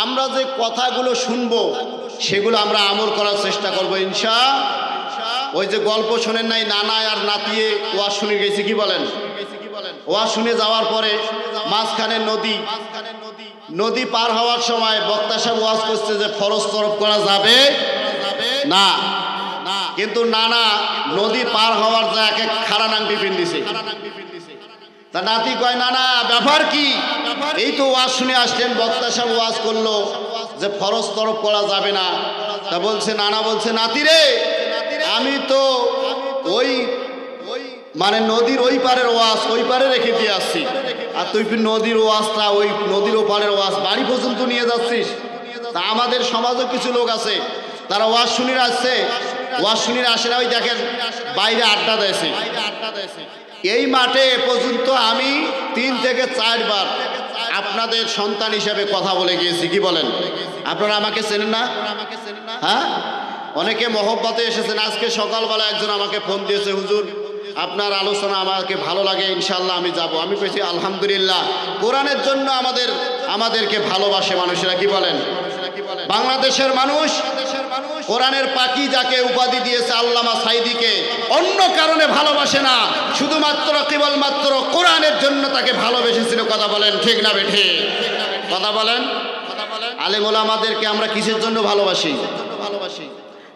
আমরা যে কথাগুলো শুনবো সেগুলো আমরা আমল করার চেষ্টা করবো ইনশাআল্লাহ। ওই যে গল্প শোনেন নাই, নানা আর নাতিয়ে ওয়াজ শুনে গেছি, কি বলেন? ওয়াজ শুনে যাওয়ার পরে মাঝখানে নদী পার হওয়ার সময় বক্তা সাহেব ওয়াজ করছে যে ফরজ তরফ করা যাবে না, কিন্তু নানা নদী পার হওয়ার জায়গায় খাড়া নাংটি পিন্দিছে। তা নাতি কয়, নানা ব্যাপার কি? এই তো ওয়াজ শুনে আসলেন, বক্তা সাহেব ওয়াজ করলো যে ফরজ তরফ করা যাবে না। তা বলছে, নানা বলছে, নাতি রে, আমি তো ওই মানে নদীর ওই পারের ওয়াজ ওই পারে রেখে দিয়ে আসছি, আর তুই নদীর ওয়াজটা ওই নদীর ওপারের ওয়াজ বাড়ি পর্যন্ত নিয়ে যাচ্ছিস। তা আমাদের সমাজও কিছু লোক আছে, তারা ওয়াজ শুনিয়ে আসছে, ওয়াজ শুনিয়ে আসে না, ওই দেখেন বাইরে আড্ডা দিয়েছে। এই মাঠে পর্যন্ত আমি 3 থেকে 4 বার আপনাদের সন্তান হিসেবে কথা বলে গিয়েছি, কি বলেন? আপনারা আমাকে চেনেন না? হ্যাঁ, অনেকে মহব্বতে এসেছেন। আজকে সকালবেলা একজন আমাকে ফোন দিয়েছে, হুজুর আপনার আলোচনা আমাকে ভালো লাগে, ইনশাআল্লাহ আমি যাব। আমি বলছি আলহামদুলিল্লাহ, কোরআনের জন্য আমাদেরকে ভালোবাসে মানুষেরা, কি বলেন? বাংলাদেশের মানুষ কোরআনের পাখি যাকে উপাধি দিয়েছে আল্লামা সাইদিকে, অন্য কারণে ভালোবাসে না, শুধুমাত্র কেবলমাত্র কোরআনের জন্য তাকে ভালোবেসেছিল। কথা বলেন ঠিক না বেঠে? কথা বলেন। আলেম ওলামাদেরকে আমরা কিসের জন্য ভালোবাসি?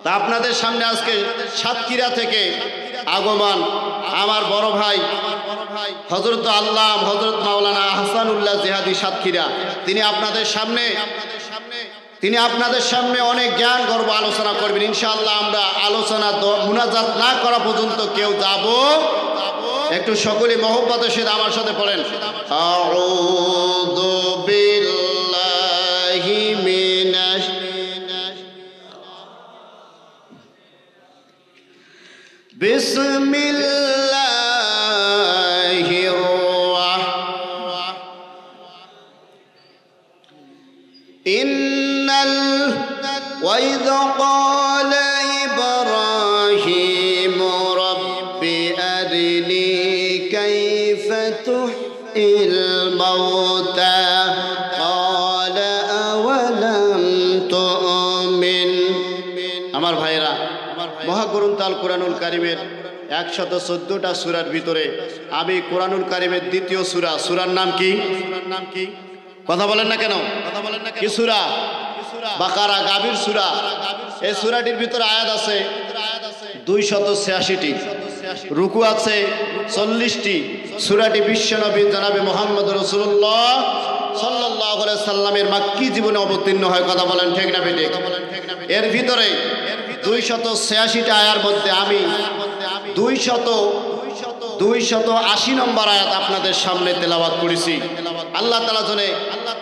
তা আপনাদের সামনে আজকে সাতক্ষীরা থেকে আগমন আমার বড় ভাই হযরত আল্লামা হযরত মাওলানা আহসানুল্লাহ জিহাদি সাতক্ষীরা। তিনি আপনাদের সামনে অনেক জ্ঞান গর্ব আলোচনা করবেন ইনশাআল্লাহ। আমরা আলোচনা মুনাজাত না করা পর্যন্ত কেউ যাব। একটু সকলে মহব্বতের সাথে আমার সাথে পড়েন, আউযু বিল্লাহি মিনাশ বিসমিল্লাহির ইন্নাল ওয়াইদ ক্বালা ইব্রাহিম রাব্বি আরিনি কাইফা তুহইল মাউতা ক্বালা আওয়ালাম তুমিন। আমার ভাইরা, মহাগ্রন্থ আল কোরআনুল কারীমের 114টা সূরার ভিতরে আমি কোরআনুল কারীমের দ্বিতীয় সূরার নাম কি? কথা বলেন না কেন? কি সূরা? বাকারা, গাভীর সূরা। এই সূরাটির ভিতরে আয়াত আছে 286টি, রুকু আছে 40টি। সূরাটি বিশ্বনবী জনাবে মুহাম্মদ রাসূলুল্লাহ সাল্লাল্লাহু আলাইহি সাল্লামের মাক্কি জীবনে অবতীর্ণ হয়। কথা বলেন ঠিক না বেঠিক? এর ভিতরে 286টা আয়ার মধ্যে আমি 280 নম্বর আয়াত আপনাদের সামনে তেলাওয়াত করেছি। আল্লাহ তাআলা জানে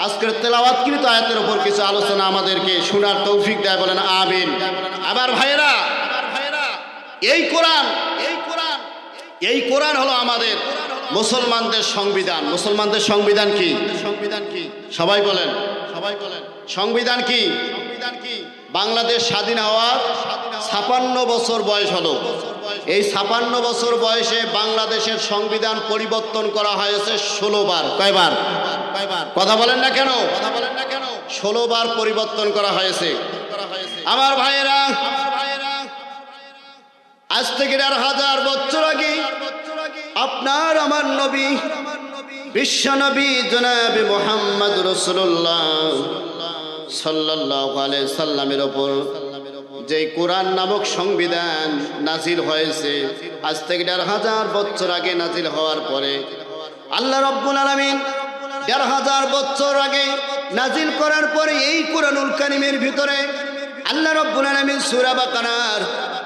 আজকের তেলাওয়াতকৃত আয়াতের উপর কিছু আলোচনা আমাদেরকে শোনার তৌফিক দেয়, বলেন আমিন। আবার ভাইরা, এই কোরআন হলো আমাদের মুসলমানদের সংবিধান। মুসলমানদের সংবিধান কি? সবাই বলেন সংবিধান কি? বাংলাদেশ স্বাধীন হওয়ার 56 বছর বয়স হলো। এই 56 বছর বয়সে বাংলাদেশের সংবিধান পরিবর্তন করা হয়েছে 16 বার। কয়বার? কথা বলেন না কেন? 16 বার পরিবর্তন করা হয়েছে। আমার ভাইয়েরা, আজ থেকে 1000 বছর আগে আপনার আমার নবী বিশ্বনবী জনাবে মুহাম্মদ রাসূলুল্লাহ সাল্লাল্লাহু আলাইহি সাল্লামের উপর যে কোরআন নামক সংবিধান নাজিল হয়েছে, আজ থেকে 1000 বছর আগে নাজিল হওয়ার পরে আল্লাহ রাব্বুল আলামিন 1000 বছর আগে নাজিল করার পরে এই কোরআনুল কারীমের ভিতরে আল্লাহ রাব্বুল আলামিন সূরা বাকারার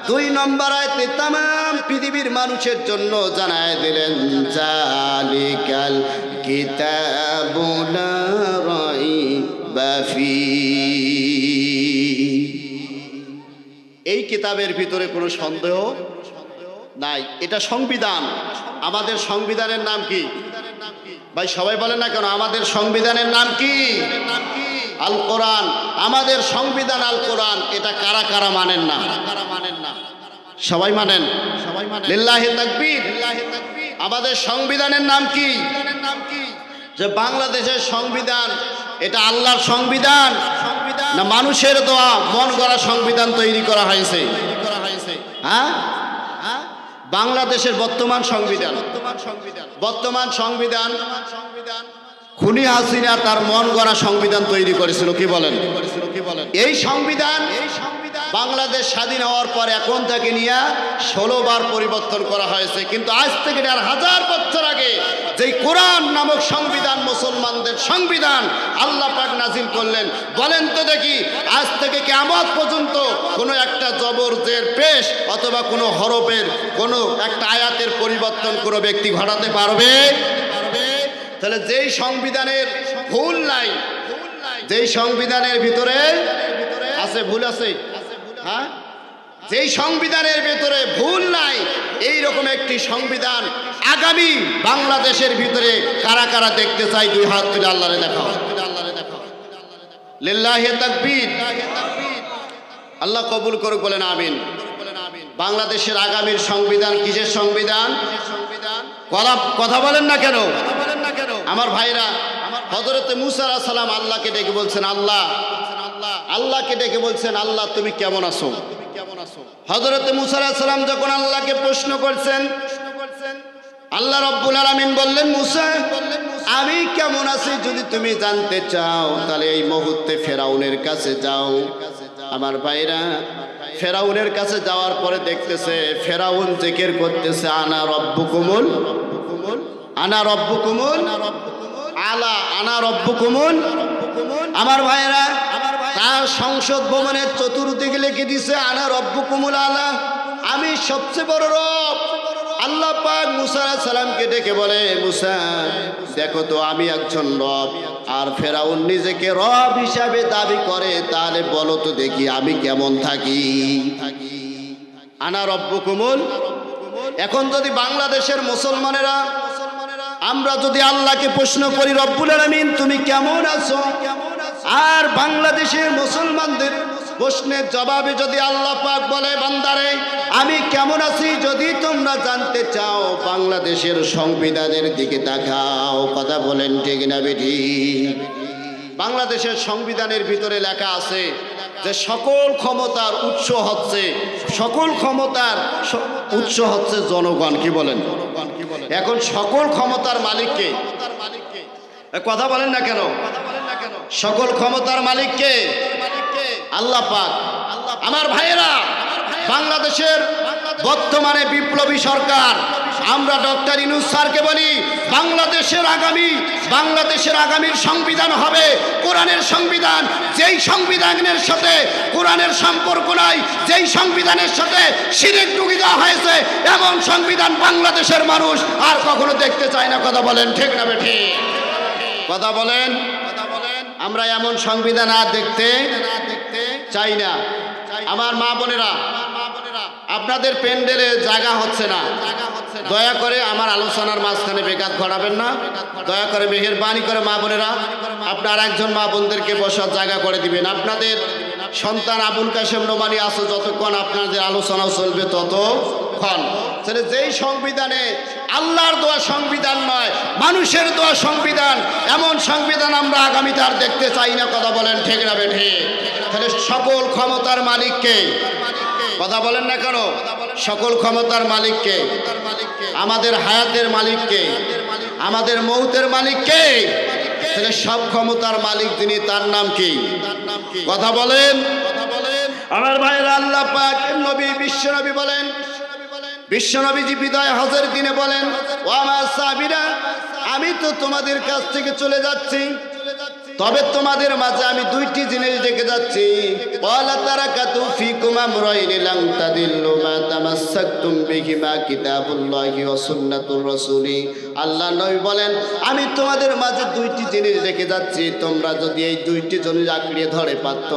2 নম্বর আয়াতে तमाम পৃথিবীর মানুষের জন্য জানায় দিলেন, জালিকাল কিতাবু লা রাইবা ফী। এই কিতাবের ভিতরে কোনো সন্দেহ নাই, এটা সংবিধান। আমাদের সংবিধানের নাম কি ভাই? সবাই বলেন না কেন? আমাদের সংবিধানের নাম কি? আল কোরআন। আমাদের সংবিধান আল কোরআন। এটা কারা কারা মানেন না? সবাই মানেন? লিল্লাহি তাকবীর। আমাদের সংবিধানের নাম কি? যে বাংলাদেশের সংবিধান এটা আল্লাহর সংবিধান না মানুষের দোয়া মন গড়া সংবিধান তৈরি করা হয়েছে? হ্যাঁ, বাংলাদেশের বর্তমান সংবিধান খুনি হাসিনা তার মন গড়া সংবিধান তৈরি করেছিল। কি বলেন? এই সংবিধান বাংলাদেশ স্বাধীন হওয়ার পর এখন থেকে নিয়ে 16 বার পরিবর্তন করা হয়েছে, কিন্তু আজ থেকে 1000 বছর আগে যেই কোরআন নামক সংবিধান, মুসলমানদের সংবিধান আল্লাহ পাক নাজিল করলেন, বলেন তো দেখি আজ থেকে কিয়ামত পর্যন্ত কোনো একটা জবর জের পেশ অথবা কোনো হরফের কোনো একটা আয়াতের পরিবর্তন কোনো ব্যক্তি ঘটাতে পারবে? তাহলে যেই সংবিধানের ভুল নাই, যেই সংবিধানের ভিতরে আছে ভুল আছে, হ্যাঁ, যেই সংবিধানের ভিতরে ভুল নাই, এই রকম একটি সংবিধান আগামী বাংলাদেশের ভিতরে কারা কারা দেখতে চাই? 2 হাত তুলে আল্লাহরে দেখাও। লিল্লাহি তাকবীর। আল্লাহ কবুল করুক, বলেন আমিন। বাংলাদেশের আগামীর সংবিধান কিসের সংবিধান? কথা বলেন না কেন আমার ভাইরা? হযরতে মুসা আলাইহিস সালাম আল্লাহকে ডেকে বলছেন, আল্লাহকে ডেকে বলছেন, আল্লাহ তুমি কেমন আছো? হযরতে মুসা আলাইহিস সালাম যখন আল্লাহকে প্রশ্ন করছেন, আল্লাহ রাব্বুল আলামিন বললেন, মুসা আমি কেমন আছি যদি তুমি জানতে চাও তাহলে এই মুহূর্তে ফেরাউনের কাছে যাও। আমার ভাইরা, ফেরাউনের কাছে যাওয়ার পরে দেখতেছে ফেরাউন জিকির করতেছে, আনা রব্বুকুমুল আলা, আনা রব্বুকুমুল। আমার ভাইরা, তার সংসদ ভবনের চতুর্দিকে লিখে দিছে আনা রব্বুকুমুল আলা, আমি সবচেয়ে বড় রব। আল্লাহ পাক মুসা আলাইহিস সালামকে ডেকে বলে, মুসা দেখো তো আমি একজন রব, আর ফেরাউন নিজেকে রব হিসাবে দাবি করে, তাহলে বলো তো দেখি আমি কেমন থাকি? আনা রব্বুকুমুল। এখন যদি বাংলাদেশের মুসলমানেরা আমরা যদি আল্লাহকে প্রশ্ন করি, রব্বুল আলামিন তুমি কেমন আছো, আর বাংলাদেশের মুসলমানদের প্রশ্নের জবাবে যদি আল্লাহ পাক বলে, বান্দারে আমি কেমন আছি যদি তোমরা জানতে চাও বাংলাদেশের সংবিধানের দিকে তাকাও। কথা বলেন ঠিক না বেঠিক? বাংলাদেশের সংবিধানের ভিতরে লেখা আছে যে সকল ক্ষমতার উৎস হচ্ছে জনগণ। কি বলেন? এখন সকল ক্ষমতার মালিককে, কথা বলেন না কেন? সকল ক্ষমতার মালিককে আল্লাহ পাক। আমার ভাইয়েরা, বাংলাদেশের বর্তমানে বিপ্লবী সরকার, আমরা ডক্টর ইউনূস স্যারকে বলি, বাংলাদেশের আগামীর সংবিধান হবে কোরআনের সংবিধান। যেই সংবিধানের সাথে কোরআনের সম্পর্ক নাই, যেই সংবিধানের সাথে শিরক ঢুকে দেওয়া হয়েছে, এমন সংবিধান বাংলাদেশের মানুষ আর কখনো দেখতে চায় না। কথা বলেন ঠিক না বেঠিক? কথা বলেন। আমরা এমন সংবিধান আর দেখতে চাই না। আমার মা বোনেরা, আপনাদের প্যান্ডেলে জায়গা হচ্ছে না, দয়া করে আমার আলোচনার মাঝখানে বেকাত ঘটাবেন না। দয়া করে মেহেরবানি করে মা বোনেরা আপনার একজন মা বোনদেরকে বসার জায়গা করে দিবেন। আপনাদের সন্তান আবুল কাশেম নোমানী আসো, যতক্ষণ আপনাদের আলোচনা চলবে ততক্ষণ। তাহলে যেই সংবিধানে আল্লাহর দোয়া সংবিধান নয়, মানুষের দোয়া সংবিধান, এমন সংবিধান আমরা আগামীতে আর দেখতে চাই না। কথা বলেন ঠিক না বেঠিক? তাহলে সকল ক্ষমতার মালিককে, কথা বলেন না কেন? সকল ক্ষমতার মালিককে, আমাদের হায়াতের মালিককে, আমাদের মৌতের মালিককে, তাহলে সব ক্ষমতার মালিক যিনি, তার নাম কি? কথা বলেন। আমার ভাইরা, আল্লাহ পাক নবী বিশ্বনবী বলেন, বিশ্বনবীজি বিদায় হজের দিনে বলেন, ও আমার সাহাবীরা, আমি তো তোমাদের কাছ থেকে চলে যাচ্ছি, তবে তোমাদের মাঝে আমি দুইটি জিনিস দেখে যাচ্ছি। ওয়ালা তারাকাতু ফিকুম আমরাইন লাম তাদিল্লু মা তামাসসাকতুম বিহিমা কিতাবুল্লাহি ওয়া সুন্নাতুর রাসূলি। আল্লাহ নবী বলেন, আমি তোমাদের মাঝে দুইটি জিনিস দেখে যাচ্ছি, তোমরা যদি এই দুইটি জিনিস আঁকড়িয়ে ধরে পারত,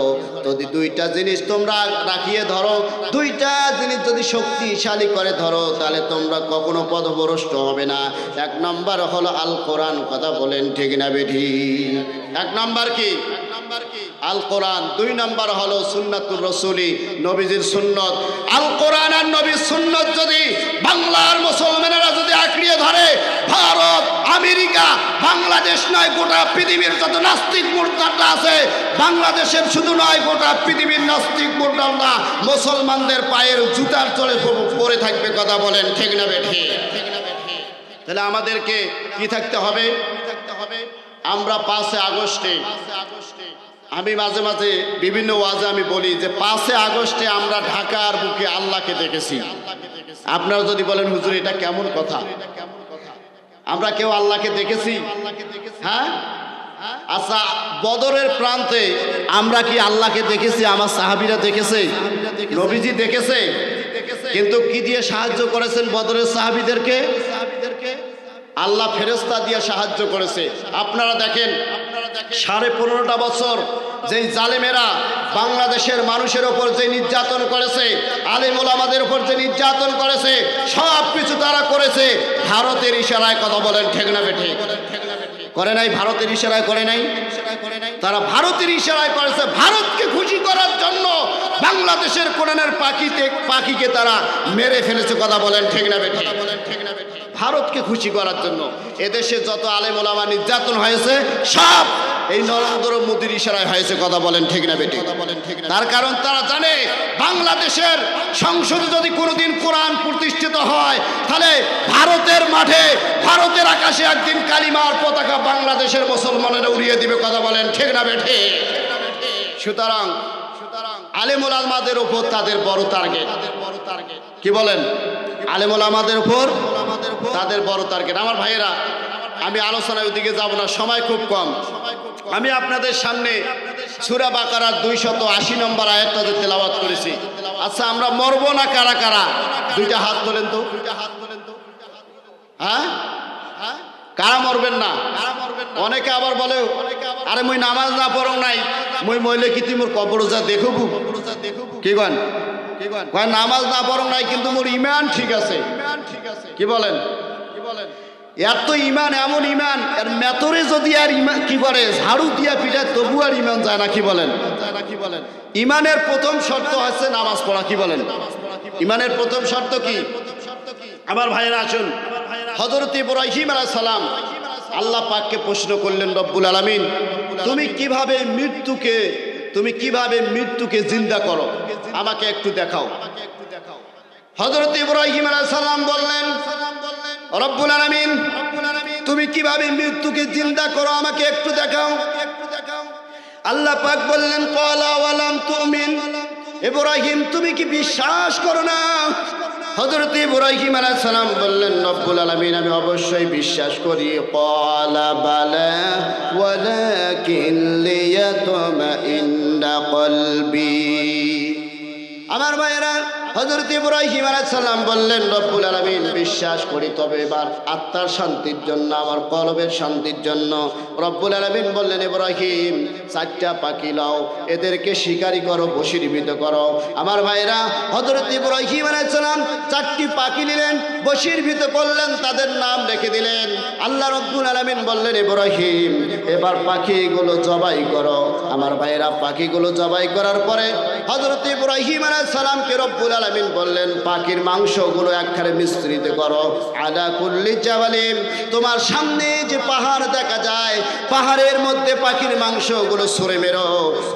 যদি দুইটা জিনিস তোমরা রাখিয়ে ধরো, দুইটা জিনিস যদি শক্তিশালী করে ধরো, তাহলে তোমরা কখনো পথভ্রষ্ট হবে না। এক নম্বর হলো আল কোরআন। কথা বলেন ঠিক না বেঠিক? এক নম্বর কি? আল কোরআন, 2 নম্বর হলো সুন্নাতুর রাসূলি, নবীজির সুন্নত। আল কোরআন আর নবীর সুন্নত যদি বাংলার মুসলমানেরা যদি আঁকড়িয়ে ধরে, ভারত, আমেরিকা, বাংলাদেশ নয় গোটা পৃথিবীর যত নাস্তিক মুরতাদরা আছে, বাংলাদেশের শুধু নয় গোটা পৃথিবীর নাস্তিক মুরতাদরা মুসলমানদের পায়ের জুতার তলে পড়ে থাকবে। কথা বলেন ঠিক না বেঠিক? তাহলে আমাদেরকে কি থাকতে হবে? আমরা 5 আগস্টে, আমি মাঝে মাঝে বিভিন্ন ওয়াজে আমি বলি যে 5 আগস্টে আমরা ঢাকার বুকে আল্লাহকে দেখেছি। আপনারা যদি বলেন হুজুর এটা কেমন কথা, আমরা কেউ আল্লাহকে দেখেছি? হ্যাঁ, আচ্ছা, বদরের প্রান্তে আমরা কি আল্লাহকে দেখেছি? আমার সাহাবীরা দেখেছে, নবীজি দেখেছে। কিন্তু কি দিয়ে সাহায্য করেছেন বদরের সাহাবীদেরকে? আল্লাহ ফেরেশতা দিয়ে সাহায্য করেছে। আপনারা দেখেন 15.5 বছর যেই জালেমেরা বাংলাদেশের মানুষের ওপর যে নির্যাতন করেছে, আলেম ওলামাদের ওপর যে নির্যাতন করেছে, সব কিছু তারা করেছে ভারতের ইশারায়। কথা বলেন ঠিক না বেঠিক? করে নাই? ভারতের ইশারায় করে নাই? তারা ভারতের ইশারায় করেছে। ভারতকে খুশি করার জন্য বাংলাদেশের কোরআনের পাখিকে তারা মেরে ফেলেছে। কথা বলেন ঠিক না বেঠিক? ভারতকে খুশি করার জন্য এদেশে যত আলেম ওলামা নির্যাতন হয়েছে সব এই নরেন্দ্র মোদীর ইশারায় হয়েছে। কথা বলেন ঠিক না বেঠিক? তার কারণ তারা জানে বাংলাদেশের সংসদে যদি কোনোদিন কোরআন প্রতিষ্ঠিত হয়, তাহলে ভারতের মাঠে, ভারতের আকাশে একদিন কালিমার পতাকা বাংলাদেশের মুসলমানেরা উড়িয়ে দিবে। কথা বলেন ঠিক না বেঠিক? সুতরাং আলেম ওলামাদের উপর তাদের বড় টার্গেট। কি বলেন? আলেম ওলামাদের উপর তাদের বড় টার্গেট। আমার ভাইয়েরা, আমি আলোচনায় ওইদিকে যাব না, সময় খুব কম। আমি আপনাদের সামনে সূরা বাকারার 280 নম্বর আয়াতটা তেলাওয়াত করেছি। আচ্ছা, আমরা মরবো না কারা কারা? 2টা হাত তোলেন তো। হ্যাঁ, কারা মরবেন না? অনেকে আবার বলে, আরে মুই নামাজ না পড়ং নাই, মুই মইলে কি তুই মোর কবর যা দেখবু? কি কন? নামাজ না পড়ং নাই কিন্তু মোর ইমান ঠিক আছে। কি বলেন? এত ইমান, এমন ইমান এর মেতরে যদি আর ইমান কি করে ঝাড়ু দিয়া পিঠায় তবু আর ইমান যায় না। কি বলেন? ইমানের প্রথম শর্ত হচ্ছে নামাজ পড়া। কি বলেন? ইমানের প্রথম শর্ত কি? আমার ভাইয়েরা আসুন, হযরত ইব্রাহিম আলাইহিস সালাম আল্লাহ পাককে প্রশ্ন করলেন, রব্বুল আলামিন তুমি কিভাবে মৃত্যুকে জিন্দা করো, আমাকে একটু দেখাও। হযরত ইব্রাহিম আলাইহিস সালাম বললেন, রব্বুল আলামিন তুমি কিভাবে মৃত্যুকে জিন্দা করো আমাকে একটু দেখাও। আল্লাহ পাক বললেন, ক্বালা ওয়ালাম তুমিন, ইব্রাহিম তুমি কি বিশ্বাস করো না? হযরত ইব্রাহিম আলাইহিস সালাম বললেন, রব্বুল আলামিন আমি অবশ্যই বিশ্বাস করি। ক্বালা বালা ওয়ালাকিন লিয়াতমাইন্না কলবি। আমার ভাইয়েরা, হযরত ইব্রাহিম আলাইহিস সালাম বললেন, রব্বুল আলামিন বিশ্বাস করি, তবে এবার আত্মার শান্তির জন্য, আমার কলবের শান্তির জন্য। রব্বুল আলামিন বললেন, ইব্রাহিম 4টা পাখি লাও, এদেরকে শিকারি করো, বশীভূত করো। আমার ভাইরা, হযরত ইব্রাহিম আলাইহিস সালাম 4টি পাখি নিলেন, বশীভূত করলেন, তাদের নাম রেখে দিলেন। আল্লাহ রব্বুল আলামিন বললেন, ইব্রাহিম এবার পাখিগুলো জবাই করো। আমার ভাইরা, পাখিগুলো জবাই করার পরে হযরত ইব্রাহিম আলাইহিস সালামকে রব্বুল আলামিন বললেন, পাখির মাংসগুলো একখানে মিশ্রিত করো। আলা কুল্লি জাবালিন, তোমার সামনে যে পাহাড় দেখা যায়, পাহাড়ের মধ্যে পাখির মাংসগুলো ছুঁড়ে মেরো।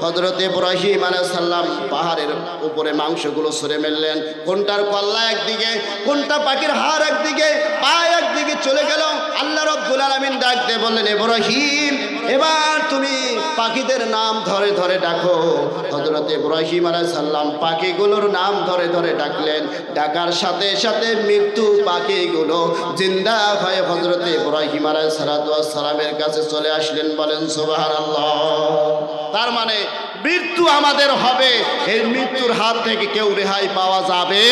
হযরত ইব্রাহিম আলাইহিস সালাম পাহাড়ের উপরে মাংসগুলো ছুঁড়ে মেরলেন। কোনটার কল্লা একদিকে, কোনটা পাখির হাড় একদিকে, পা একদিকে চলে গেল। আল্লাহ রব্বুল আলামিন ডাক দিয়ে বললেন, ইব্রাহিম এবার তুমি পাখিদের নাম ধরে ধরে ডাকো। হযরত ইব্রাহিম আলাইহিস সালাম পাখিগুলোর নাম ধরে ধরে ডাকলেন। ডাকার সাথে সাথে মৃত্যু পাখিগুলো জিন্দা হয়ে হযরত ইব্রাহিম আলাইহিস সালামের কাছে চলে আসলেন। বলেন সুবহানাল্লাহ। তার মানে মৃত্যু আমাদের হবে, এই মৃত্যুর হাত থেকে কেউ রেহাই পাওয়া যাবে।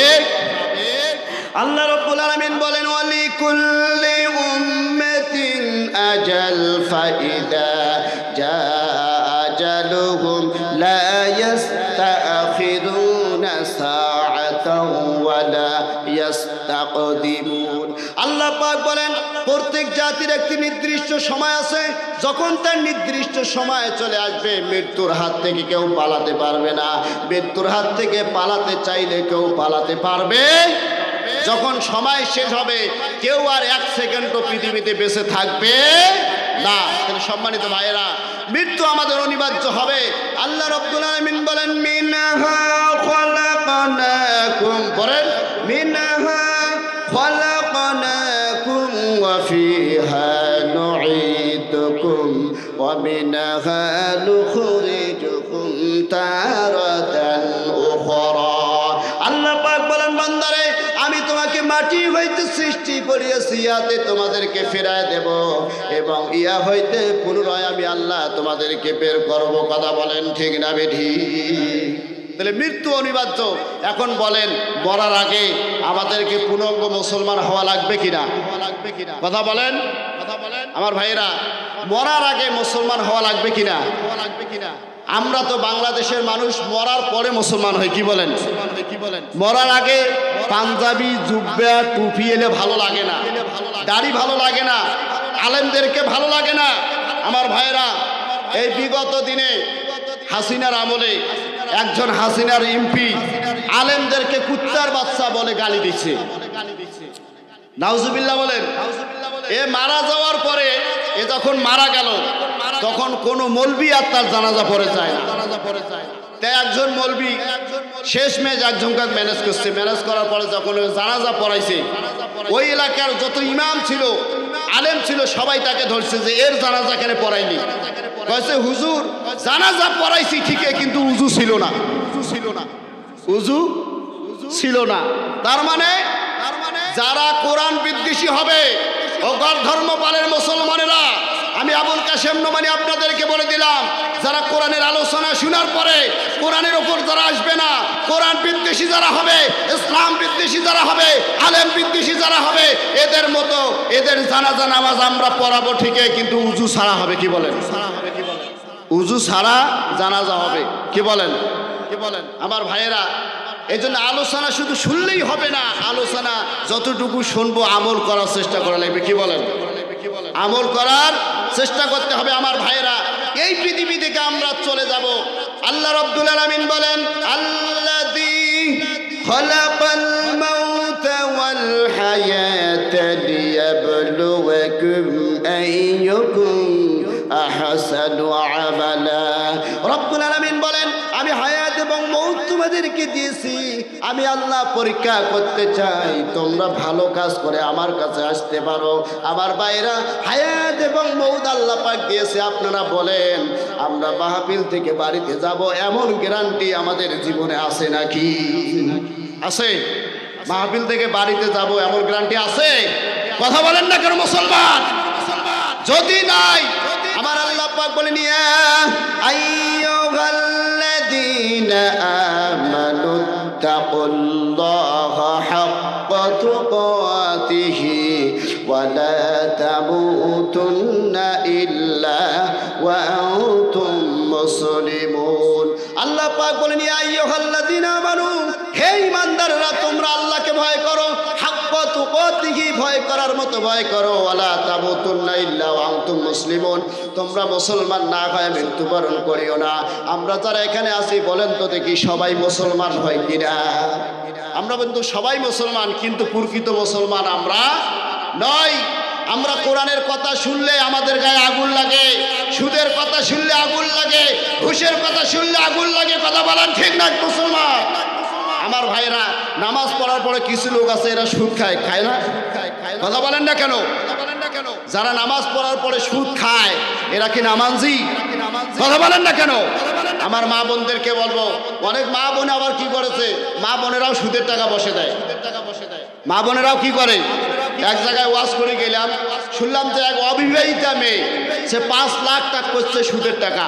আল্লাহ রাব্বুল আলামিন বলেন, ওয়ালি কুল্লি উম্মাতিন আজাল ফাইদা জা আজালুহুম লা ইস্তাখিরুনা সাআতাও ওয়া লা ইস্তাকদিমুন। আল্লাহ আল্লাহ পাক বলেন প্রত্যেক জাতির একটি নির্দিষ্ট সময় আছে, যখন তার নির্দিষ্ট সময় চলে আসবে মৃত্যুর হাত থেকে কেউ পালাতে পারবে না। মৃত্যুর হাত থেকে পালাতে চাইলে কেউ পালাতে পারবে। যখন সময় শেষ হবে কেউ আর এক সেকেন্ডও পৃথিবীতে বেঁচে থাকবে না। তাহলে সম্মানিত ভাইয়েরা, মৃত্যু আমাদের অনিবার্য হবে। আল্লাহ রাব্বুল আলামিন বলেন মিনহা খলাকনাকুম, বলেন মিনহা খলাকনাকুম ওয়া ফিহা নুঈদুকুম ওয়া মিনহা নুখরিজুকুম তারাতান উখরা। আল্লাহ পাক বলেন বান্দারে, আমি তোমাকে মাটি হইতে সৃষ্টি করিয়াছি, ইয়াতে তোমাদেরকে ফেরায় দেব এবং ইয়া হইতে পুনরায় আমি আল্লাহ তোমাদেরকে বের করব। কথা বলেন ঠিক না বেঠিক? তাহলে মৃত্যু অনিবার্য। এখন বলেন মরার আগে আমাদেরকে পূর্ণাঙ্গ মুসলমান হওয়া লাগবে কিনা? কথা বলেন, কথা বলেন আমার ভাইরা, মরার আগে মুসলমান হওয়া লাগবে কিনা? আমরা তো বাংলাদেশের মানুষ মরার পরে মুসলমান হই, কি বলেন? মরার আগে পাঞ্জাবি জুব্বা টুপি এলে ভালো লাগে না, দাড়ি ভালো লাগে না, আলেমদেরকে ভালো লাগে না। আমার ভাইরা, এই বিগত দিনে হাসিনার আমলে একজন হাসিনার এমপি আলেমদেরকে কুত্তার বাচ্চা বলে গালি দিচ্ছে। নাউজুবিল্লাহ বলেন। এ মারা যাওয়ার পরে, এ যখন মারা গেল তখন কোনো মৌলবি আর তার জানাজা পড়ে যায় না। তাই একজন মৌলবি শেষমেশ একজনকে ম্যানেজ করছে। ম্যানেজ করার পরে যখন জানাজা পড়াইছে, ওই এলাকার যত ইমাম ছিল, আলেম ছিল, সবাই তাকে ধরছে যে এর জানাজা কেন পড়াইনি। কয়েছে হুজুর জানাজা পড়াইছি ঠিকই, কিন্তু উজু ছিল না, উজু ছিল না। তার মানে যারা কোরআন বিদ্বেষী হবে ও গড় ধর্ম পালের মুসলমানেরা, আমি আবুল কাশেম নোমানী আপনাদেরকে বলে দিলাম, যারা কোরআনের আলোচনা শোনার পরে কোরআনের ওপর যারা আসবে না, কোরআন বিদ্বেষী যারা হবে, ইসলাম বিদ্বেষী যারা হবে, আলেম বিদ্বেষী যারা হবে, এদের মতো এদের জানাজা নামাজ আমরা পড়াবো ঠিকই, কিন্তু উজু ছাড়া হবে। কি বলেন? উজু ছাড়া জানাজা হবে। কি বলেন? আমার ভাইয়েরা, এই জন্য আলোচনা শুধু শুনলেই হবে না, আলোচনা যতটুকু শুনবো আমল করার চেষ্টা করা লাগবে। কি বলেন? আমল করার চেষ্টা করতে হবে। আমার ভাইয়েরা, এই পৃথিবী থেকে আমরা চলে যাব। আল্লাহ রাব্বুল আলামিন বলেন আল্লাযী খালাকাল মাউতা ওয়াল হায়াতা লিয়াবলুয়াকুম আইয়ুকুম আহসানু আমালা। রাব্বুল আলামিন বলেন আমি হায়াত এবং মউত তোমাদেরকে দিয়েছি, আমি আল্লাহ পরীক্ষা করতে চাই তোমরা ভালো কাজ করে আমার কাছে আসতে পারো। আমার ভাইরা, হায়াত এবং মউত আল্লাহ পাক দিয়েছে। আপনারা বলেন আমরা মাহফিল থেকে বাড়িতে যাব, এমন গ্যারান্টি আমাদের জীবনে আছে নাকি? আছে? মাহফিল থেকে বাড়িতে যাব এমন গ্যারান্টি আছে? কথা বলেন না কেন মুসলমান? যদি নাই, আমার আল্লাহ পাক বলেন ইয়া আইয়ুহাল্লাযীনা আমানু তাকুল্লাহা হাক্কা তুকাতিহি ওয়া লা তামুতুন্না ইল্লা ওয়া আনতুম মুসলিমুন। আল্লাহ পাক বলেন ইয়া আইয়ুহাল্লাযীনা আমানু, হে ঈমানদাররা তোমরা আল্লাহকে ভয় করো, হাক্কা তুকাতিহি ভয় করার মতো ভয় করো, ওয়া লা তামুতুন্না ইল্লা ওয়া আনতুম মুসলিমুন, তোমরা মুসলমান না হয়ে মৃত্যুবরণ করিও না। আমরা যারা এখানে আছি বলেন তো দেখি সবাই মুসলমান হয় কিনা? আমরা কিন্তু সবাই মুসলমান, কিন্তু প্রকৃত মুসলমান আমরা নয়। আমরা কোরআনের কথা শুনলে আমাদের গায়ে আগুন লাগে, সুদের কথা শুনলে আগুন লাগে, ঘুষের কথা শুনলে আগুন লাগে। কথা বলেন ঠিক না মুসলমান? আমার ভাইরা, নামাজ পড়ার পরে কিছু লোক আছে এরা সুদ খায়, খায় না? কথা বলেন না কেন? যারা নামাজ পড়ার পরে সুদ খায় এরা কি নামাজি? কথা বলেন না কেন? আমার মা বোনদেরকে বলবো, অনেক মা বোন আবার কি করেছে, মা বোনেরাও সুদের টাকা বসে দেয়। মা বোনেরাও কি করে, এক জায়গায় ওয়াজ করে গেলাম, শুনলাম যে এক অবিবাহিতা মেয়ে, সে 5 লাখ টাকা করছে সুদের টাকা।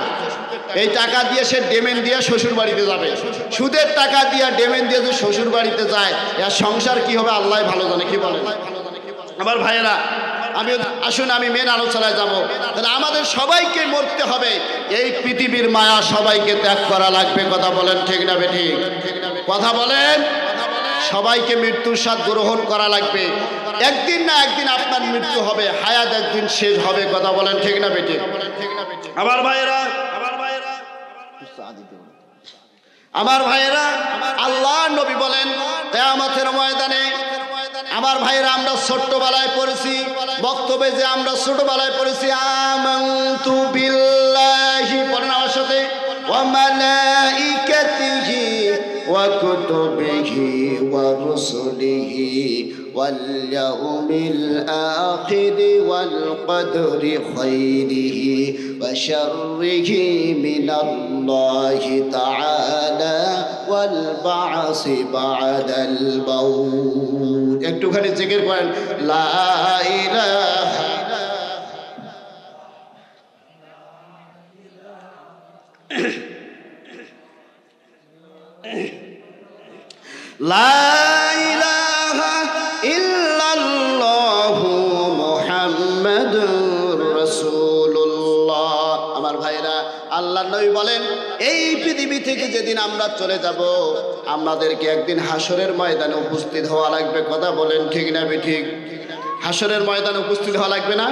এই টাকা দিয়ে সে ডেমেন দিয়ে শ্বশুর বাড়িতে যাবে। সুদের টাকা দিয়ে ডেমেন দিয়ে যে শ্বশুর বাড়িতে যায়, এর সংসার কি হবে আল্লাহ ভালো জানে। কি বলে আমার ভাইয়েরা? আসুন আমি মেন আলোচনায় যাব। তাহলে আমাদের সবাইকে মরতে হবে, এই পৃথিবীর মায়া সবাইকে ত্যাগ করা লাগবে। কথা বলেন ঠিক না বেঠিক? কথা বলেন। সবাইকে মৃত্যুর স্বাদ গ্রহণ করা লাগবে। একদিন না একদিন আপনার মৃত্যু হবে, হায়াত একদিন শেষ হবে। কথা বলেন ঠিক না বেঠিক? আমার ভাইয়েরা, আমার ভাইয়েরা, আল্লাহ নবী বলেন কিয়ামতের ময়দানে, আমার ভাইয়েরা আমরা ছোট্টবেলায় পড়েছি বক্তব্যে, যে আমরা ছোটবেলায় পড়েছি আমানতু বিল্লাহি, পড়েন আমার সাথে, ওয়া মালাইকাতিহি ওয়া কুতুবিহি ওয়া রুসুলিহি ওয়াল ইয়াউমিল আখির ওয়াল কদরি খাইরিহি ওয়া শাররিহি মিনাল্লাহি তাআলা ওয়াল বা'সি বা'দাল মাউত। একটুখানি জিকির করেন লা ইলাহা লা ইলাহা ইল্লাল্লাহু মুহাম্মাদুর রাসূলুল্লাহ। আমার ভাইরা, আল্লাহর নবী বলেন এই পৃথিবী থেকে যেদিন আমরা চলে যাব, আমাদেরকে একদিন হাসরের ময়দানে উপস্থিত হওয়া লাগবে। কথা বলেন ঠিক না বেঠিক? হাসরের ময়দানে উপস্থিত হওয়া লাগবে না?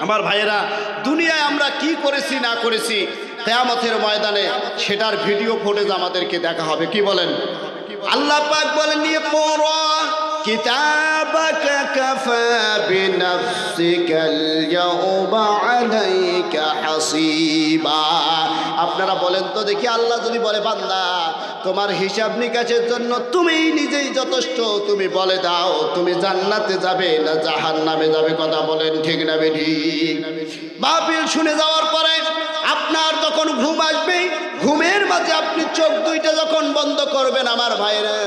আমার ভাইয়েরা, দুনিয়ায় আমরা কি করেছি না করেছি, কিয়ামতের ময়দানে সেটার ভিডিও ফুটেজ আমাদেরকে দেখা হবে। কি বলেন? আল্লাহ পাক বলেন ইকরা কিতাবাকা কাফা বিনাফসিকাল ইয়াউমা আলাইকা হাসিবা। আপনারা বলেন তো দেখি, আল্লাহ যদি বলে বান্দা তোমার হিসাব নিকাশের জন্য তুমি নিজেই যথেষ্ট, তুমি বলে দাও তুমি জান্নাতে যাবে না জাহান্নামে যাবে। কথা বলেন ঠিক না বেঠিক? মাহফিল শুনে যাওয়ার পরে আপনার যখন ঘুম আসবে, ঘুমের মাঝে আপনি চোখ দুইটা যখন বন্ধ করবেন, আমার ভাইরা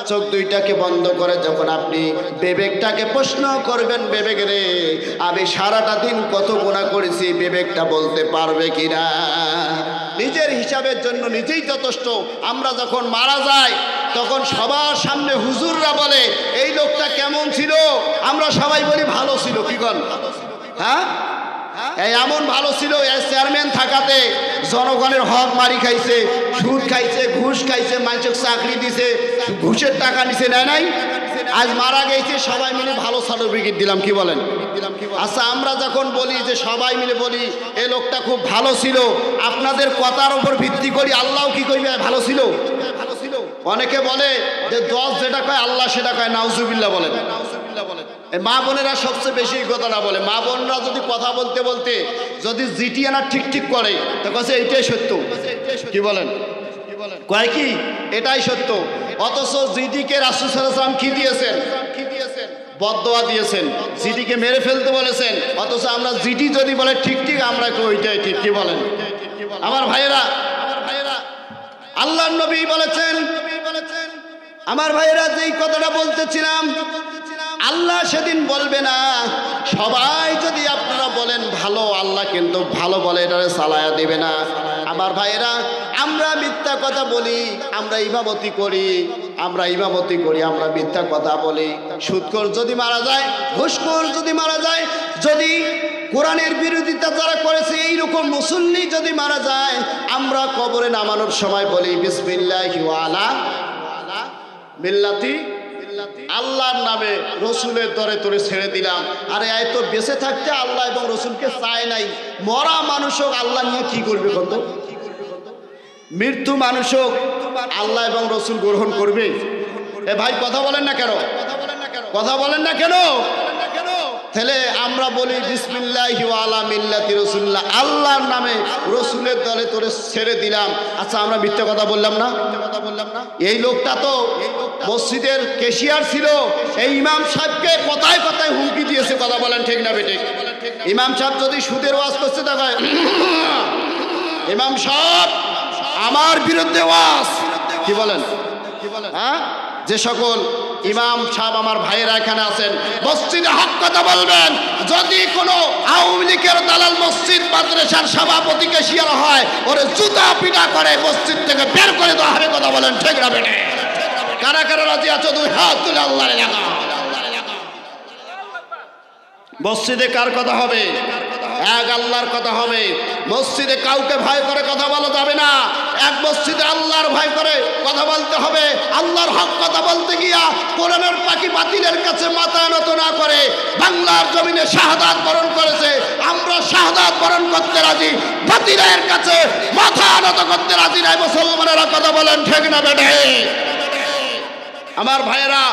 চোখ দুইটাকে বন্ধ করে যখন আপনি বিবেকটাকে প্রশ্ন করবেন, বিবেক রে আমি সারাটা দিন কত গুনাহ করেছি, বিবেকটা বলতে পারবে কিনা? নিজের হিসাবের জন্য নিজেই যথেষ্ট। আমরা যখন মারা যাই তখন সবার সামনে হুজুররা বলে এই লোকটা কেমন ছিল, আমরা সবাই বলি ভালো ছিল। কি কন? হ্যাঁ, এই এমন ভালো ছিল, এই চেয়ারম্যান থাকাতে জনগণের হক মারি খাইছে, সুদ খাইছে, ঘুষ খাইছে, মানুষের চাকরি দিছে, ঘুষের টাকা নিছে, নেয় নাই। আজ মারা গেছে, সবাই মিলে ভালো সার্টিফিকেট দিলাম। কি বলেন? আচ্ছা, আমরা যখন বলি যে সবাই মিলে বলি এই লোকটা খুব ভালো ছিল, আপনাদের কথার উপর ভিত্তি করি আল্লাহ কি কইবে ভালো ছিল? অনেকে বলে যে 10 যেটা কয় আল্লাহ সেটা কয়, নাউজুবিল্লাহ বলেন। মা বোনেরা সবচেয়ে বেশি কথাটা বলে। মা বোনরা যদি কথা বলতে বলতে যদি জিটি আনা ঠিক ঠিক করে তো কাছে এইটাই সত্য। কি বলেন? কয় কি এটাই সত্য। অথচ জিটিকে রাসূল সাল্লাল্লাহু আলাইহি ওয়াসাল্লাম কি দিয়েছেন? বদদোয়া দিয়েছেন, জিটিকে মেরে ফেলতে বলেছেন। অথচ আমরা জিটি যদি বলে ঠিক ঠিক, আমরা ওইটাই ঠিক। কি বলেন? আমার ভাইয়েরা, আল্লাহর নবী বলেছেন, আমার ভাইয়েরা যেই কথাটা বলতেছিলাম, আল্লাহ সেদিন বলবে না সবাই যদি আপনারা বলেন ভালো, আল্লাহ কিন্তু ভালো বলে এটারে চালায়া দেবে না। আমার ভাইয়েরা, আমরা মিথ্যা কথা বলি, আমরা ইমামতি করি, আমরা মিথ্যা কথা বলি। সুদখোর যদি মারা যায়, ঘুষখোর যদি মারা যায়, যদি কোরআনের বিরোধিতা যারা করেছে এইরকম মুসল্লি যদি মারা যায়, আমরা কবরে নামানোর সময় বলি বিসমিল্লাহি ওয়া আলা মিল্লাতি, আল্লাহর নামে রসুলের দরে তোরে ছেড়ে দিলাম। আরে এত বেঁচে থাকতে আল্লাহ এবং রসুলকে চায় নাই, মরা মানুষও আল্লাহ নিয়ে কি করবে? কত মৃত্যু মানুষও আল্লাহ এবং রসুল গ্রহণ করবে? এ ভাই কথা বলেন না কেন? কথা বলেন না কেন? তাহলে আমরা বলি বিসমিল্লাহি ওয়া আলা মিল্লাতি রাসূলিল্লাহ, আল্লাহর নামে রসুলের দলে তোরে ছেড়ে দিলাম। আচ্ছা, আমরা মিথ্যা কথা বললাম না? এই লোকটা তো মসজিদের ক্যাশিয়ার ছিল, এই ইমাম সাহেবকে কথায় কথায় হুমকি দিয়েছে। কথা বলেন ঠিক না বেঠিক? ইমাম সাহেব যদি সুদের ওয়াজ করতে থাকে, ইমাম সাহেব আমার বিরুদ্ধে ওয়াজ। কি বলেন? হ্যাঁ, যে সকল ইমাম সাহেব আমার ভাইয়েরা এখানে আছেন, মসজিদে হক কথা বলবেন। যদি কোনো আওয়ামী লীগের দালাল মসজিদ মাদ্রাসার সভাপতি ক্যাশিয়ার হয়, ওরে জুতা পিটা করে মসজিদ থেকে বের করে দেওয়া হবে। কথা বলেন ঠিক না বেঠিক? কারা কারা রাজি আছো? দুই হাত তুলে আল্লাহর এলাকা। মসজিদে কার কথা হবে? এক আল্লাহর কথা হবে। মসজিদে কাউকে ভয় করে কথা বলা যাবে না, এক মসজিদে আল্লাহর ভয় করে কথা বলতে হবে। আল্লাহর হক কথা বলতে গিয়া কোরআনের পাখি বাতিলের কাছে মাথা নত না করে বাংলার জমিনে শাহাদাত বরণ করেছে। আমরা শাহাদাত বরণ করতে রাজি, বাতিলের কাছে মাথা নত করতে রাজি নাই। মুসলমানেরা কথা বলেন ঠিক না বেঠে? আমার ভাইয়েরা,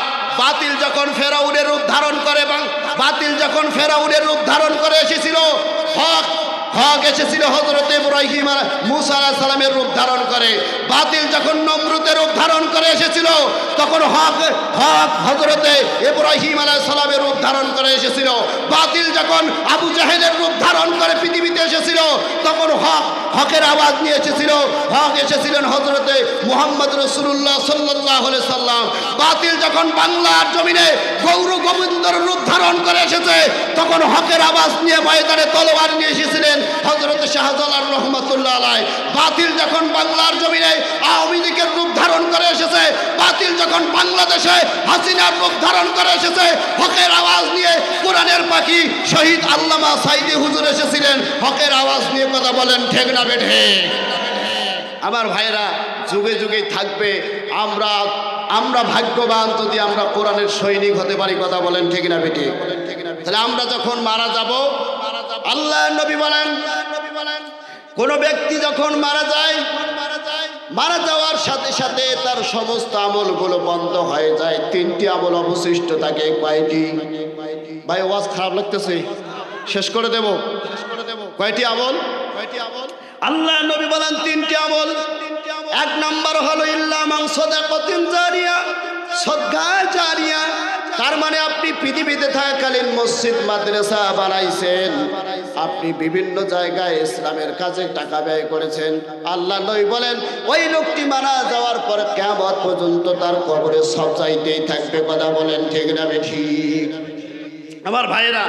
বাতিল যখন ফেরাউনের রূপ ধারণ করে এবং বাতিল যখন ফেরাউনের রূপ ধারণ করে এসেছিল, হক হক এসেছিল হযরত ইব্রাহিম মুসা আলাইহিস সালামের রূপ ধারণ করে। বাতিল যখন নমরুদের রূপ ধারণ করে এসেছিল, তখন হক হক হযরত ইব্রাহিম আলাইহিস সালামের রূপ ধারণ করে এসেছিল। বাতিল যখন আবু জাহেলের রূপ ধারণ করে পৃথিবীতে এসেছিল, তখন হক হকের আওয়াজ নিয়ে এসেছিল। হক এসেছিলেন হযরত মুহাম্মদ রাসূলুল্লাহ সাল্লাল্লাহু আলাইহি সাল্লাম। বাতিল যখন বাংলার জমিনে গৌর গোবিন্দর রূপ ধারণ করে এসেছে, তখন হকের আওয়াজ নিয়ে ময়দানে তলোয়ার নিয়ে এসেছিলেন হযরত শাহজালাল রহমাতুল্লাহ আলাইহি। বাতিল যখন বাংলার জমিনে আওয়ামী লীগের রূপ ধারণ করে এসেছে, বাতিল যখন বাংলাদেশে হাসিনার রূপ ধারণ করে এসেছে, হকের আওয়াজ নিয়ে কোরআনের পাখি শহীদ আল্লামা সাইদি হুজুর এসেছিলেন হকের আওয়াজ নিয়ে। কথা বলেন ঠিক না বেঠে? আমার ভাইরা, যুগে যুগে থাকবে। আমরা ভাগ্যবান যদি আমরা কোরআনের সৈনিক হতে পারি। কথা বলেন ঠিক না বেঠে? তাহলে আমরা যখন মারা যাব, আল্লাহর নবী বলেন, কোন ব্যক্তি যখন মারা যায়, মারা যাওয়ার সাথে সাথে তার সমস্ত আমলগুলো বন্ধ হয়ে যায়। 3টি আমল অবশিষ্ট থাকে। কয়টি? ভাই ওয়াজ খারাপ লাগতেছে, শেষ করে দেব। কয়টি আমল? আল্লাহ নবী বলেন 3টি আমল। 1 নম্বর হলো ইল্লা মান সাদাকাতিন জারিয়া, সদকা জারিয়া। তার মানে আপনি পৃথিবীতে থাকাকালীন মসজিদ মাদ্রাসা বানাইছেন, আপনি বিভিন্ন জায়গায় ইসলামের কাজে টাকা ব্যয় করেছেন। আল্লাহ নবী বলেন ওই লোকটি মারা যাওয়ার পর কিয়ামত পর্যন্ত তার কবরে সব চাইতেই থাকবে। কথা বলেন ঠিক না ঠিক? আমার ভাইয়েরা,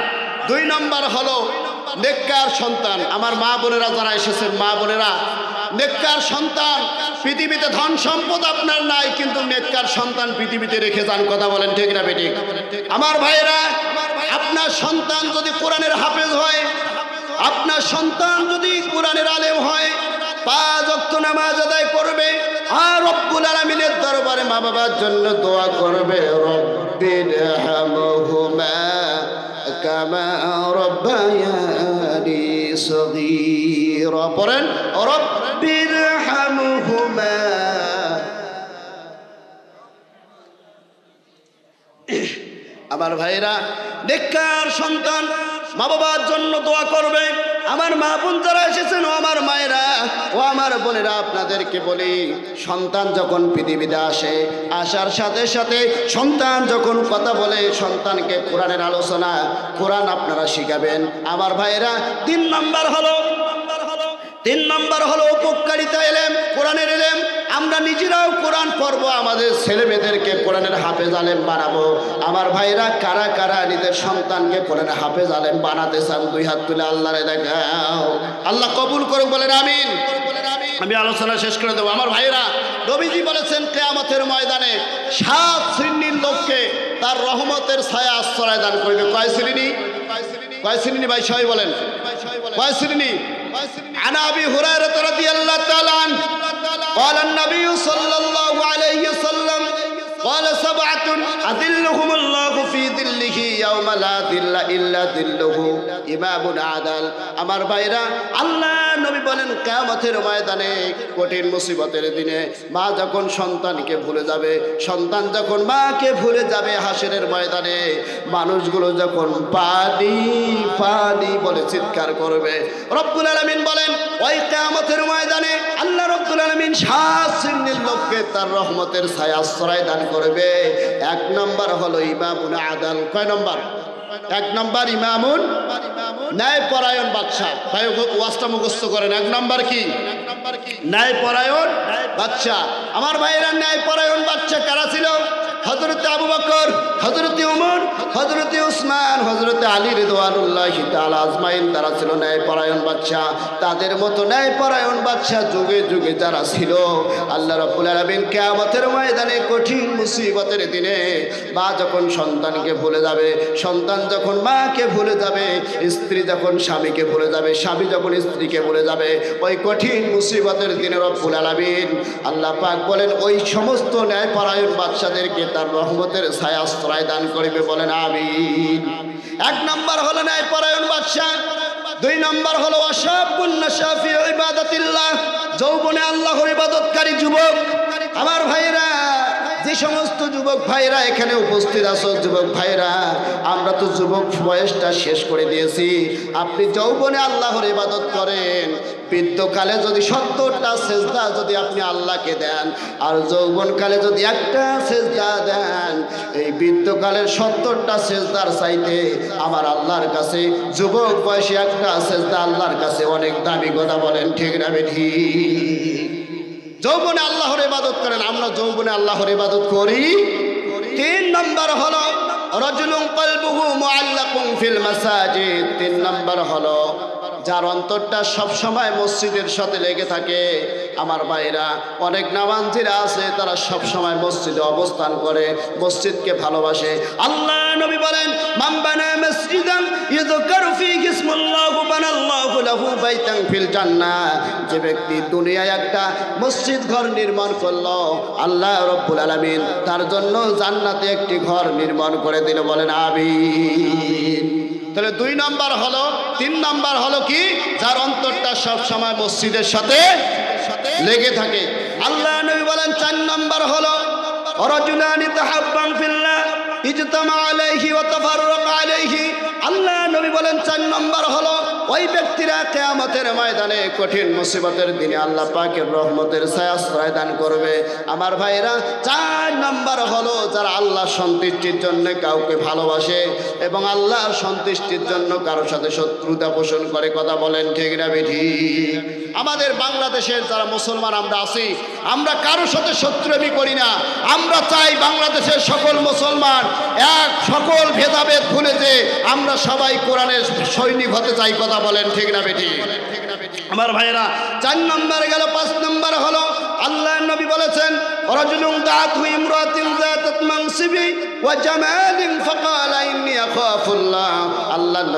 2 নম্বর হলো নেককার সন্তান। আমার মা বোনেরা যারা এসেছেন, মা বোনেরা, নেককার সন্তান। পৃথিবীতে ধন সম্পদ আপনার নাই, কিন্তু নেককার সন্তান পৃথিবীতে রেখে যান। কথা বলেন ঠিক না বেঠিক? আমার ভাইয়েরা, আপনার সন্তান যদি কোরআনের হাফেজ হয়, আপনার সন্তান যদি কোরআনের আলেম হয়, 5 ওয়াক্ত নামাজ আদায় করবে, আর রব্বুল আলামিনের দরবারে মা বাবার জন্য দোয়া করবে, রব্বিরহামহুমা কামা রাব্বায়ানি সগীরা। পড়েন রব্বিরহামহুমা। আমার ভাইরা, নেককার সন্তান মা বাবার জন্য দোয়া করবে। আমার মা বোন যারা এসেছেন, ও আমার মায়েরা, ও আমার বোনেরা, আপনাদেরকে বলি, সন্তান যখন পৃথিবীতে আসে, আসার সাথে সাথে সন্তান যখন কথা বলে, সন্তানকে কোরআনের আলোচনা, কোরআন আপনারা শিখাবেন। আমার ভাইয়েরা, 3 নম্বর হলো উপকারিতা এলেম, কোরআনের এলেম। আমরা নিজেরাও কোরআন পড়বো, আমাদের ছেলে মেয়েদেরকে কোরআনের হাফেজ আলেম বানাবো। আমার ভাইরা, কারা কারা নিজের সন্তানকে কোরআনের হাফেজ আলেম বানাতে চান? 2 হাত তুলে আল্লাহরে দেখাও। আল্লাহ কবুল করুক, বলেন আমিন। আমি আলোচনা শেষ করে দেবো। আমার ভাইরা, নবীজি বলেছেন কিয়ামতের ময়দানে 7 শ্রেণীর লোককে তার রহমতের ছায়া আশ্রয় দান করবে। কয় শ্রেণী? ভাই সবাই বলেন, কয় শ্রেণী? عن أبي هريرة رضي الله تعالى عنه قال النبي صلى الله عليه وسلم قال 7 أذلهم الله في ظله يوم لا ظل إلا ظله إمام عادل। আমার ভাইরা, আল্লাহ নবী বলেন কিয়ামতের ময়দানে, কঠিন মুসিবতের দিনে, মা যখন সন্তানকে ভুলে যাবে, সন্তান যখন মাকে ভুলে যাবে, হাসরের ময়দানে মানুষগুলো যখন পানি পানি বলে চিৎকার করবে, রব্বুল আলামিন বলেন ওই কিয়ামতের ময়দানে আল্লাহ রব্বুল আলামিন 7 শ্রেণীর লোককে তার রহমতের ছায়া আশ্রয় দান করবে। 1 নম্বর হলো ইমামুন আদাল। কয় নম্বর? 1 নম্বর ইমামুন, ন্যায়পরায়ণ বাদশা। ভাই ওয়াজটা মুখস্থ করেন। 1 নম্বর কি? ন্যায়পরায়ণ বাদশা। আমার ভাইরা, ন্যায়পরায়ণ বাদশা কারা ছিল? হযরতে আবু বকর, হযরতে ওমর, হযরতে উসমান, হযরতে আলী রিদওয়ানুল্লাহি তাআলা আজমাইন, তারা ছিল ন্যায়পরায়ণ বাদশা। তাদের মতো ন্যায়পরায়ণ বাদশা যুগে যুগে যারা ছিল, আল্লাহ রাব্বুল আলামিন কিয়ামতের ময়দানে কঠিন মুসিবতের দিনে মা যখন সন্তানকে ভুলে যাবে, সন্তান যখন মাকে ভুলে যাবে, স্ত্রী যখন স্বামীকে ভুলে যাবে, স্বামী যখন স্ত্রীকে ভুলে যাবে, ওই কঠিন মুসিবতের দিনে রব্বুল আলামিন আল্লাহ পাক বলেন ওই সমস্ত ন্যায়পরায়ণ বাদশাদেরকে তার রহমতের ছায়াশ্রয় দান করিবে, বলেন আমিন। এক নম্বর হলো ন্যায়পরায়ণ বাদশা। দুই নম্বর হলো ওয়াশাবুন নাশা ফি ইবাদাতিল্লাহ, যৌবনে আল্লাহর ইবাদতকারী যুবক। আমার ভাইরা, যে সমস্ত যুবক ভাইরা এখানে উপস্থিত আছো, যুবক ভাইরা, আমরা তো যুবক বয়সটা শেষ করে দিয়েছি। আপনি যৌবনে আল্লাহর ইবাদত করেন, বৃদ্ধকালে যদি 70টা সেজদা যদি আপনি আল্লাহকে দেন, আর যৌবনকালে যদি একটা সেজদা দেন, এই বৃদ্ধকালের 70টা সেজদার চাইতে আমার আল্লাহর কাছে যুবক বয়সে একটা সেজদা আল্লাহর কাছে অনেক দামি, কথা বলেন ঠিক না ঠিক? যৌবনে আল্লাহর ইবাদত করেন, আমরা যৌবনে আল্লাহর ইবাদত করি। 3 নম্বর হলো রাজুলুন কলবুহু মুআল্লাকুন ফিল মাসাজিদ। 3 নম্বর হলো যার অন্তরটা সব সময় মসজিদের সাথে লেগে থাকে। আমার ভাইরা, অনেক নামাজিরা আছে, তারা সব সময় মসজিদে অবস্থান করে, মসজিদকে ভালোবাসে। আল্লাহ নবী বলেন, মান বানা মসজিদান ইযকারু ফীহি ইসমুল্লাহু বানাল্লাহু লাহু বাইতান ফিল জান্নাহ। যে ব্যক্তি দুনিয়ায় একটা মসজিদ ঘর নির্মাণ করলো, আল্লাহ রাব্বুল আলামিন তার জন্য জান্নাতে একটি ঘর নির্মাণ করে দিল, বলেন আমিন। তাহলে 2 নম্বর হলো, 3 নম্বর হলো কি, যার অন্তরটা সব সময় মসজিদের সাথে লেগে থাকে। আল্লাহ নবী বলেন 4 নম্বর হলো রাজুলানি তাহাব্বান ফিল্লাহ ইজতামা আলাইহি ওয়া তাফাররাকা আলাইহি। আল্লাহ নবী বলেন 4 নম্বর হলো ওই ব্যক্তিরা কিয়ামতের ময়দানে কঠিন মুসিবতের দিনে আল্লাহ পাকের রহমতের ছায়াশ্রয় দান করবে। আমার ভাইরা, 4 নম্বর হলো যারা আল্লাহর সন্তুষ্টির জন্য কাউকে ভালোবাসে এবং আল্লাহর সন্তুষ্টির জন্য কারোর সাথে শত্রুতা পোষণ করে, কথা বলেন ঠিক না ঠিক? আমাদের বাংলাদেশের যারা মুসলমান আমরা আছি, আমরা কারোর সাথে শত্রুমি করি না। আমরা চাই বাংলাদেশের সকল মুসলমান এক, সকল ভেদাভেদ ভুলে যে আমরা সবাই কোরআনের সৈনিক হতে চাই, কথা বলেন ঠিক না বেটি? আমার ভাইরা, 4 নম্বর গেল। 5 নম্বর হলো আল্লাহর নবী বলেছেন, রাজুলুন দাআতহু ইমরাতুন যাতাত মানসিবি ওয়া জামালিন ফাকালা ইন্নী আখাফুল্লাহ। আল্লাহর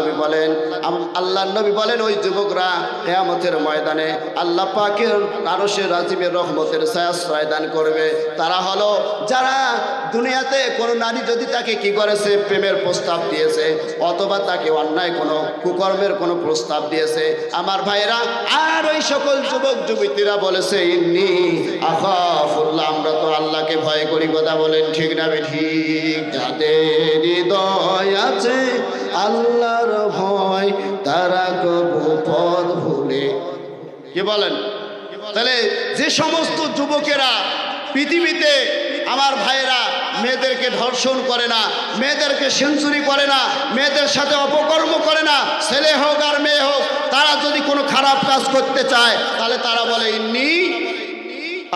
নবী বলেন ওই যুবকরা কিয়ামতের ময়দানে আল্লাহ পাকের আরশের আজিমের রহমতের ছায়াশ্রয় দান করবে। তারা হলো যারা দুনিয়াতে কোনো নারী যদি তাকে কি করেছে, প্রেমের প্রস্তাব দিয়েছে, অথবা তাকে অন্যায় কোনো কুকর্মের কোনো প্রস্তাব দিয়েছে, আমার ভাইরা, আর ওই সকল যুবক যুবতীরা বলেছে ইন্নী আখাফুল্লাহ, আমরা তো আল্লাহকে ভয় করি, কথা বলেন ঠিক না ঠিক? যাদের হৃদয় আছে আল্লাহর ভয়, তারা কবু পথ ভুলে, কি বলেন? তাহলে যে সমস্ত যুবকেরা পৃথিবীতে আমার ভাইরা মেয়েদেরকে ধর্ষণ করে না, মেয়েদেরকে সেঞ্চুরি করে না, মেয়েদের সাথে অপকর্ম করে না, ছেলে হোক আর মেয়ে হোক, তারা যদি কোনো খারাপ কাজ করতে চায় তাহলে তারা বলে ইন্নী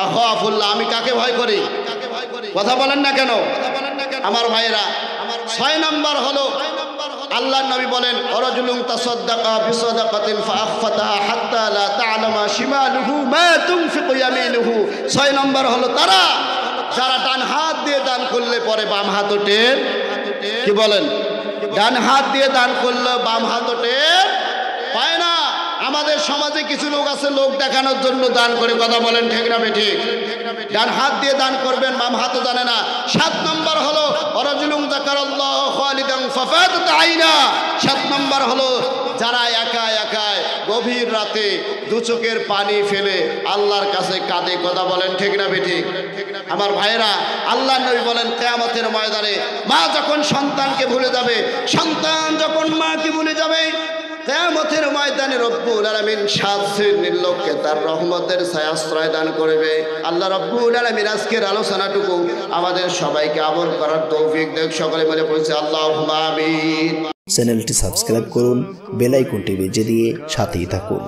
আখাফুল্লাহ, আমি কাকে ভয় করি, কথা বলেন না কেন? আমার ভাইরা, 6 নম্বর হলো আল্লাহর নবী বলেন, রাজুলুন তাসাদদাকা বিসাদাকাতিন ফাআখফাতাহা হাত্তা লা তা'লামা শিমালুহু মা তুনফিকু ইয়ামিনুহু। 6 নম্বর হলো তারা যারা ডান হাত দিয়ে দান করলে পরে বাম হাত টের, কি বলেন? ডান হাত দিয়ে দান করলে বাম হাত টের পায় না। আমাদের সমাজে কিছু লোক আছে লোক দেখানোর জন্য দান করে, কথা বলেন ঠিক না ঠিক? ডান হাত দিয়ে দান করবেন, বাম হাতও জানে না। 7 নম্বর হলো রাজুলুন যাকারাল্লাহ খালিদান ফাফাতাত আইনা। 7 নম্বর হলো যারা একা একা গভীর রাতে 2 চোখের পানি ফেলে আল্লাহর কাছে কাঁদে, কথা বলেন ঠিক না ঠিক? আমার ভাইরা, আল্লাহর নবী বলেন কিয়ামতের ময়দানে মা যখন সন্তানকে ভুলে যাবে, সন্তান যখন মাকে ভুলে যাবে, কিয়ামতের ময়দানে রব্বুল আলামিন 7 শ্রেণীর লোককে তার রহমতের ছায়াশ্রয় দান করবে। আল্লাহ রব্বুল আলামিন আজকের আলোচনাটুকু আমাদের সবাইকে আমল করার তৌফিক দেখ। সকলে মিলে বলছি আল্লাহুম্মা আমিন। চ্যানেলটি সাবস্ক্রাইব করুন, বেল আইকনটি বেজে দিয়ে সাথেই থাকুন।